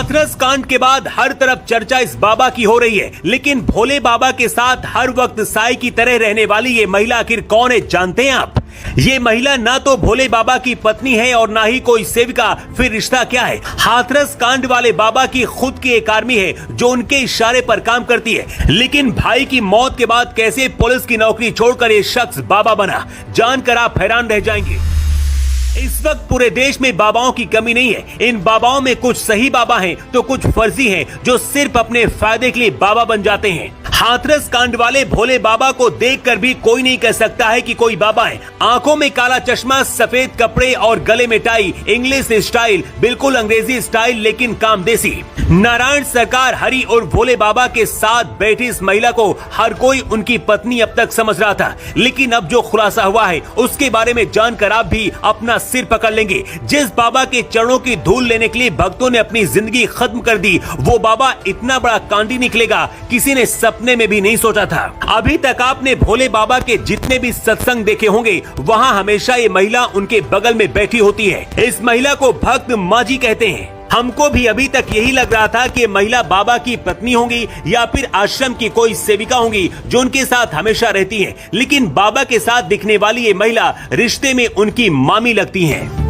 हाथरस कांड के बाद हर तरफ चर्चा इस बाबा की हो रही है, लेकिन भोले बाबा के साथ हर वक्त साई की तरह रहने वाली ये महिला आखिर कौन है, जानते हैं आप? ये महिला ना तो भोले बाबा की पत्नी है और ना ही कोई सेविका, फिर रिश्ता क्या है? हाथरस कांड वाले बाबा की खुद की एक आर्मी है जो उनके इशारे पर काम करती है, लेकिन भाई की मौत के बाद कैसे पुलिस की नौकरी छोड़कर ये शख्स बाबा बना, जानकर आप हैरान रह जाएंगे। इस वक्त पूरे देश में बाबाओं की कमी नहीं है। इन बाबाओं में कुछ सही बाबा हैं तो कुछ फर्जी हैं जो सिर्फ अपने फायदे के लिए बाबा बन जाते हैं। हाथरस कांड वाले भोले बाबा को देखकर भी कोई नहीं कह सकता है कि कोई बाबा है। आंखों में काला चश्मा, सफेद कपड़े और गले में टाई, इंग्लिश स्टाइल, बिल्कुल अंग्रेजी स्टाइल लेकिन काम देसी। नारायण सरकार हरि और भोले बाबा के साथ बैठी इस महिला को हर कोई उनकी पत्नी अब तक समझ रहा था, लेकिन अब जो खुलासा हुआ है उसके बारे में जानकर आप भी अपना सिर पकड़ लेंगे। जिस बाबा के चरणों की धूल लेने के लिए भक्तों ने अपनी जिंदगी खत्म कर दी, वो बाबा इतना बड़ा कांडी निकलेगा, किसी ने सपने में भी नहीं सोचा था। अभी तक आपने भोले बाबा के जितने भी सत्संग देखे होंगे, वहाँ हमेशा ये महिला उनके बगल में बैठी होती है। इस महिला को भक्त माँ जी कहते हैं। हमको भी अभी तक यही लग रहा था कि महिला बाबा की पत्नी होंगी या फिर आश्रम की कोई सेविका होंगी जो उनके साथ हमेशा रहती है, लेकिन बाबा के साथ दिखने वाली ये महिला रिश्ते में उनकी मामी लगती हैं।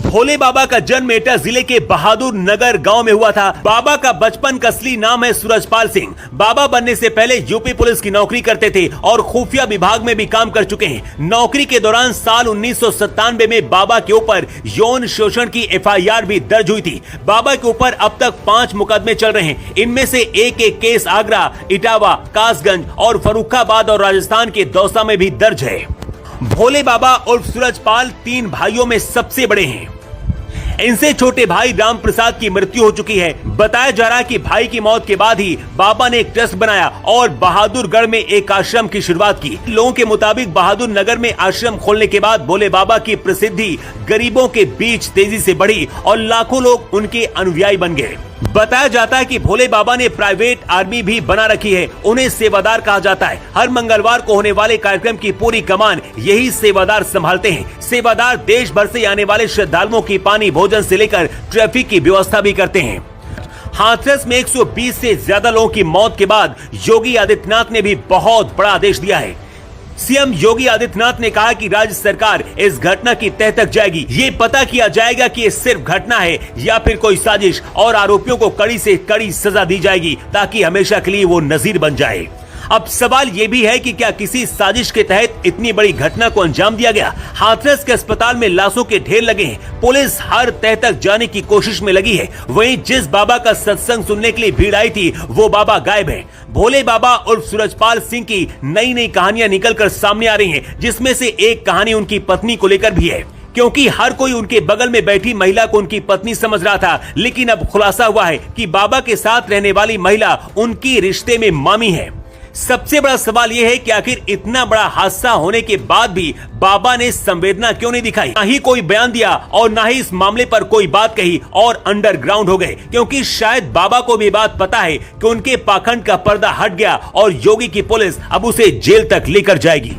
भोले बाबा का जन्म एटा जिले के बहादुर नगर गांव में हुआ था। बाबा का बचपन का असली नाम है सूरजपाल सिंह। बाबा बनने से पहले यूपी पुलिस की नौकरी करते थे और खुफिया विभाग में भी काम कर चुके हैं। नौकरी के दौरान साल 1997 में बाबा के ऊपर यौन शोषण की FIR भी दर्ज हुई थी। बाबा के ऊपर अब तक 5 मुकदमे चल रहे हैं। इनमें से एक केस आगरा, इटावा, कासगंज और फर्रुखाबाद और राजस्थान के दौसा में भी दर्ज है। भोले बाबा उर्फ सूरजपाल 3 भाइयों में सबसे बड़े हैं। इनसे छोटे भाई राम प्रसाद की मृत्यु हो चुकी है। बताया जा रहा है कि भाई की मौत के बाद ही बाबा ने एक ट्रस्ट बनाया और बहादुरगढ़ में एक आश्रम की शुरुआत की। लोगों के मुताबिक बहादुर नगर में आश्रम खोलने के बाद भोले बाबा की प्रसिद्धि गरीबों के बीच तेजी से बढ़ी और लाखों लोग उनके अनुयायी बन गए। बताया जाता है कि भोले बाबा ने प्राइवेट आर्मी भी बना रखी है। उन्हें सेवादार कहा जाता है। हर मंगलवार को होने वाले कार्यक्रम की पूरी कमान यही सेवादार संभालते हैं। सेवादार देश भर से आने वाले श्रद्धालुओं की पानी, भोजन से लेकर ट्रैफिक की व्यवस्था भी करते हैं। हाथरस में 120 से ज्यादा लोगों की मौत के बाद योगी आदित्यनाथ ने भी बहुत बड़ा आदेश दिया है। सीएम योगी आदित्यनाथ ने कहा कि राज्य सरकार इस घटना की तह तक जाएगी। ये पता किया जाएगा कि ये सिर्फ घटना है या फिर कोई साजिश, और आरोपियों को कड़ी से कड़ी सजा दी जाएगी ताकि हमेशा के लिए वो नजीर बन जाए। अब सवाल ये भी है कि क्या किसी साजिश के तहत इतनी बड़ी घटना को अंजाम दिया गया? हाथरस के अस्पताल में लाशों के ढेर लगे हैं। पुलिस हर तह तक जाने की कोशिश में लगी है। वहीं जिस बाबा का सत्संग सुनने के लिए भीड़ आई थी, वो बाबा गायब है। भोले बाबा उर्फ सूरजपाल सिंह की नई नई कहानियां निकलकर सामने आ रही हैं, जिसमें से एक कहानी उनकी पत्नी को लेकर भी है, क्योंकि हर कोई उनके बगल में बैठी महिला को उनकी पत्नी समझ रहा था, लेकिन अब खुलासा हुआ है कि बाबा के साथ रहने वाली महिला उनकी रिश्ते में मामी है। सबसे बड़ा सवाल यह है कि आखिर इतना बड़ा हादसा होने के बाद भी बाबा ने संवेदना क्यों नहीं दिखाई? ना ही कोई बयान दिया और ना ही इस मामले पर कोई बात कही और अंडरग्राउंड हो गए, क्योंकि शायद बाबा को भी बात पता है कि उनके पाखंड का पर्दा हट गया और योगी की पुलिस अब उसे जेल तक लेकर जाएगी।